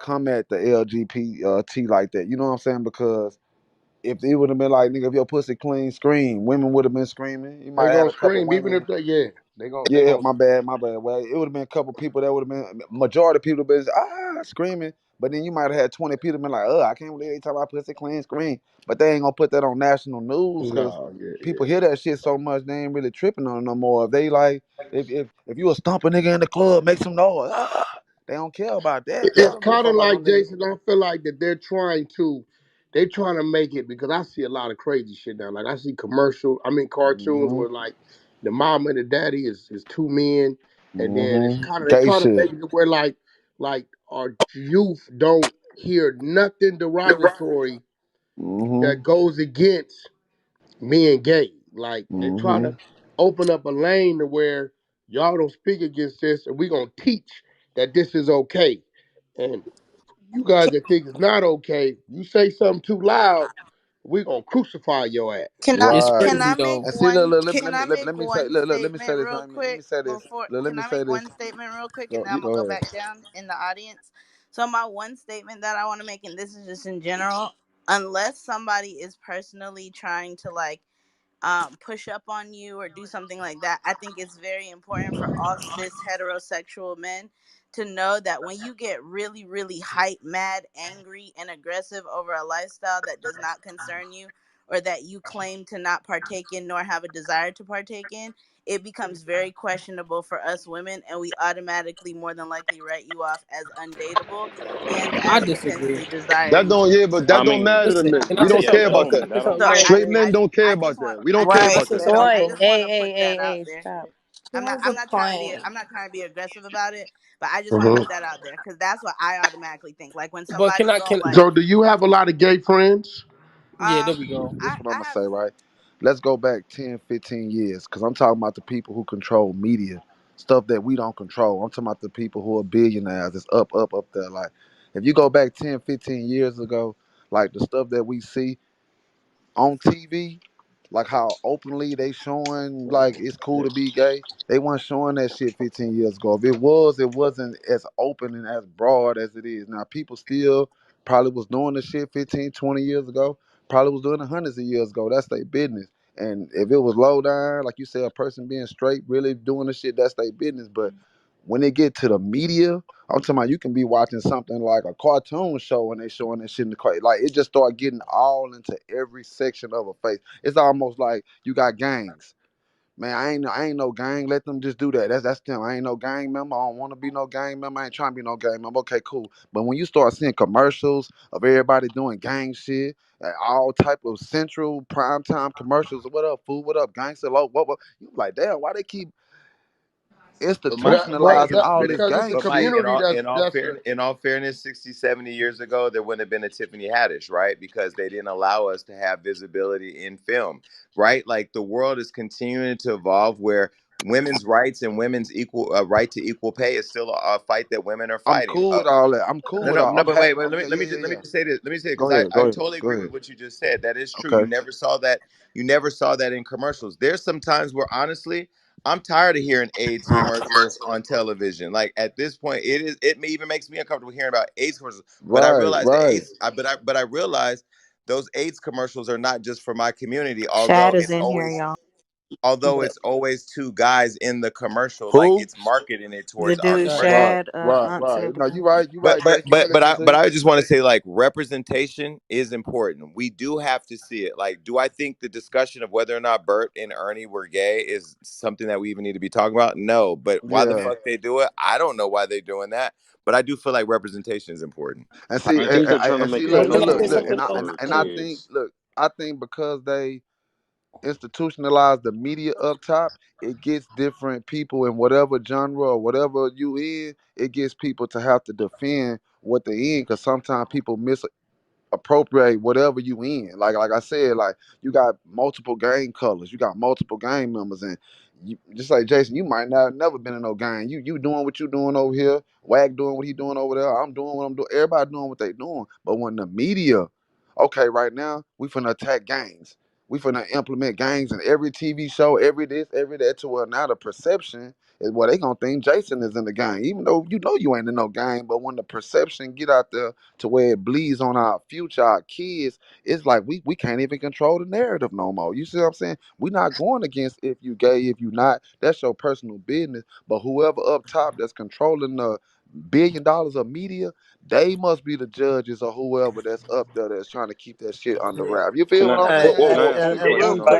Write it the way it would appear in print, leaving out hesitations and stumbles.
come at the LGBT like that. You know what I'm saying? Because if it would have been like, nigga, if your pussy clean, scream. Women would have been screaming. You They might have had gonna a couple scream even women. if they they Yeah, gonna my bad, my bad. Well, it would have been a couple people that would have been majority of people been screaming. But then you might have had 20 people been like, I can't believe they talk about pussy clean, scream. But they ain't gonna put that on national news because no, people hear that shit so much they ain't really tripping on it no more. If they like, if you a stomp a nigga in the club, make some noise. They don't care about that. They It's don't give a kind fuck of about no like nigga. Jason. I feel like that they're trying to make it because I see a lot of crazy shit now. Like I see cartoons Hmm. where like the mom and the daddy is two men, and then it's Hmm. kind of they Gay trying to shit. make it where like our youth don't hear nothing derogatory Hmm. that goes against being gay. Like they try Hmm. to open up a lane to where y'all don't speak against this, and we gonna teach that this is okay. And you guys that think it's not okay, you say something too loud, we gonna crucify your ass. Can I It's Right. can I crazy make though. And see, look, one look, can I make let me say, one look, let me say statement this. real Let quick me say this. before Look, let can me I say make this. one statement real quick and Go, then I'm gonna go go ahead. back down in the audience. So my one statement that I want to make, and this is just in general, unless somebody is personally trying to like push up on you or do something like that, I think it's very important for all cis heterosexual men to know that when you get really, really hype, mad, angry, and aggressive over a lifestyle that does not concern you or that you claim to not partake in nor have a desire to partake in, it becomes very questionable for us women, and we automatically more than likely write you off as undateable and I as disagree. potentially That desiring don't, to yeah, be but with that I don't you. mean, matter to Listen, men. can I We say don't yeah, care something but about though? that. Can I say that don't something So real change quick? Straight it. men don't care I about just that. want We I don't just care want Can I to about say put that. that something I Boy, though? just want to put that out hey, there. stop. He I'm not has a I'm not trying to be point. I'm not trying to be aggressive about it, but I just want to Mhm. put that out there cuz that's what I automatically think. Like when But can somebody I go can like So do you have a lot of gay friends? yeah, there we go. This is what I'm I gonna have say, right? Let's go back 10, 15 years, because I'm talking about the people who control media, stuff that we don't control. I'm talking about the people who are billionaires. It's up there. Like, if you go back 10, 15 years ago, like the stuff that we see on TV, like how openly they showing like it's cool to be gay. They weren't showing that shit 15 years ago. If it was, it wasn't as open and as broad as it is now. People still probably was doing the shit 15, 20 years ago. Probably was doing it hundreds of years ago. That's their business. And if it was low down, like you say, a person being straight, really doing the shit, that's their business. But when they get to the media, I'm talking about you can be watching something like a cartoon show and they showing that shit in the car. Like it just start getting all into every section of a face. It's almost like you got gangs. Man, I ain't no gang. Let them just do that. That's them. I ain't no gang member. I don't want to be no gang member. I ain't trying to be no gang member. Okay, cool. But when you start seeing commercials of everybody doing gang shit, all type of central primetime commercials, what up, food, what up, gangster, what, you like, damn, why they keep But my institutionalizing all but it, this Because it's a gang but shit? Mike, community in all fairness, 60, 70 years ago, there wouldn't have been a Tiffany Haddish, right? Because they didn't allow us to have visibility in film, right? Like the world is continuing to evolve where women's rights and women's equal right to equal pay is still a fight that women are I'm fighting. cool with all that. I'm cool No, with no, all. no. I'm But happy. wait. Okay, yeah, yeah, Let me yeah. just say this. Let me say it because Go ahead. I Go ahead. totally Go agree ahead. with what you just said. That is true. You Okay. never saw that. You never saw that in commercials. There's some times where honestly, I'm tired of hearing AIDS commercials on television. Like at this point, it is. It may even makes me uncomfortable hearing about AIDS commercials. But I Right. realize that Right. AIDS. But I realize those AIDS commercials are not just for my community. Shad is in here, y'all. Although But it's always two guys in the commercial, like Who? it's marketing it The towards our dude Shad. commercial. Right. Shad, Right. Aunt Right. said to No, you come. right. You right, Jason. You But listen to you. I just want to say like representation is important. We do have to see it. Like, do I think the discussion of whether or not Bert and Ernie were gay is something that we even need to be talking about? No. But why the Yeah. fuck they do it? I don't know why they're doing that. But I do feel like representation is important. And see, I and, think and, they're trying to and see, make it But look, can look, I look, say look, healthier something and I and, though? for and I think, kids. look, I think because they institutionalize the media up top, it gets different people in whatever genre or whatever you in. It gets people to have to defend what they in, because sometimes people misappropriate whatever you in. Like I said, like you got multiple gang colors, you got multiple gang members, and you, just like Jason, you might not never been in no gang. You doing what you doing over here, Wag doing what he doing over there. I'm doing what I'm doing. Everybody doing what they doing. But when the media, okay, right now we finna attack gangs. We finna implement gangs in every TV show, every this, every that. To where now the perception is what they gonna think Jason is in the gang, even though you know you ain't in no gang. But when the perception get out there to where it bleeds on our future, our kids, it's like we can't even control the narrative no more. You see what I'm saying? We not going against if you gay, if you not. That's your personal business. But whoever up top that's controlling the $1 billion of media, they must be the judges or whoever that's up there that's trying to keep that shit under wrap. You feel Can what I I'm Well, saying? well, can I well, ask well, a well, let question me though? say